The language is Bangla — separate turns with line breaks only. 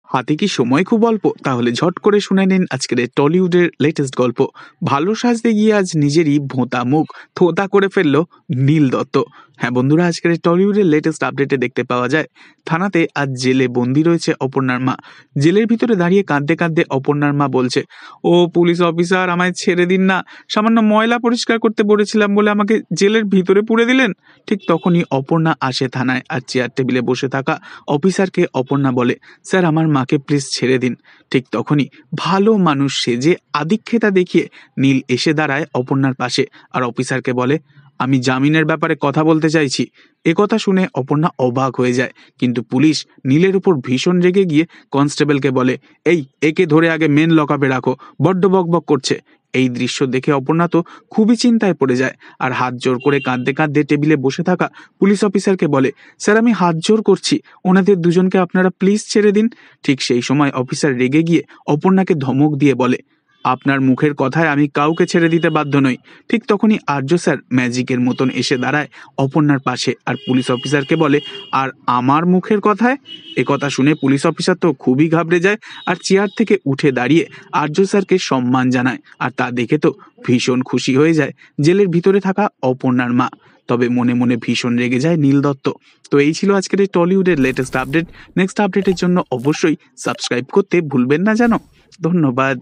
হাতে কি সময় খুব অল্প? তাহলে ঝট করে শুনে নিন আজকের এই টলিউডের লেটেস্ট গল্প। ভালো সাজতে গিয়ে আজ নিজেরই ভোঁতা মুখ থোঁতা করে ফেললো নীল দত্ত। হ্যাঁ বন্ধুরা, আজকের এই টলিউডের লেটেস্ট আপডেটে দেখতে পাওয়া যায় থানাতে আজ জেলে বন্দি রয়েছে অপর্ণার মা। জেলের ভিতরে দাঁড়িয়ে কাঁদতে কাঁদতে অপর্ণার মা বলছে, ও পুলিশ অফিসার, আমায় ছেড়ে দিন না, সামান্য ময়লা পরিষ্কার করতে বলেছিলাম বলে আমাকে জেলের ভিতরে পুরে দিলেন। ঠিক তখনই অপর্ণা আসে থানায়, আর চেয়ার টেবিলে বসে থাকা অফিসারকে অপর্ণা বলে, স্যার আমার মাকে প্লিজ ছেড়ে দিন। ঠিক তখনই ভালো মানুষ সেজে আদিক্ষেতা দেখিয়ে নীল এসে দাঁড়ায় অপর্ণার পাশে, আর অফিসারকে বলে, আমি জামিনের ব্যাপারে কথা বলতে চাইছি। একথা শুনে অপর্ণা অবাক হয়ে যায়, কিন্তু পুলিশ নীলের উপর ভীষণ রেগে গিয়ে কনস্টেবলকে বলে, এই একে ধরে আগে মেন লকআপে রাখো, বড্ড বকবক করছে। এই দৃশ্য দেখে অপর্ণা তো খুবই চিন্তায় পড়ে যায়, আর হাত জোর করে কাঁদতে কাঁদতে টেবিলে বসে থাকা পুলিশ অফিসারকে বলে, স্যার আমি হাত জোর করছি, ওনাদের দুজনকে আপনারা প্লিজ ছেড়ে দিন। ঠিক সেই সময় অফিসার রেগে গিয়ে অপর্ণাকে ধমক দিয়ে বলে, আপনার মুখের কথায় আমি কাউকে ছেড়ে দিতে বাধ্য নই। ঠিক তখনই আর্য স্যার ম্যাজিকের মতন এসে দাঁড়ায় অপর্ণার পাশে, আর পুলিশ অফিসারকে বলে, আর আমার মুখের কথায়? কথা শুনে পুলিশ অফিসার তো খুবই ঘাবড়ে যায়, আর চেয়ার থেকে উঠে দাঁড়িয়ে আর্য স্যারকে সম্মান জানায়, আর তা দেখে তো ভীষণ খুশি হয়ে যায় জেলের ভিতরে থাকা অপর্ণার মা। তবে মনে মনে ভীষণ রেগে যায় নীল দত্ত। তো এই ছিল আজকের এই টলিউডের লেটেস্ট আপডেট। নেক্সট আপডেটের জন্য অবশ্যই সাবস্ক্রাইব করতে ভুলবেন না যেন। ধন্যবাদ।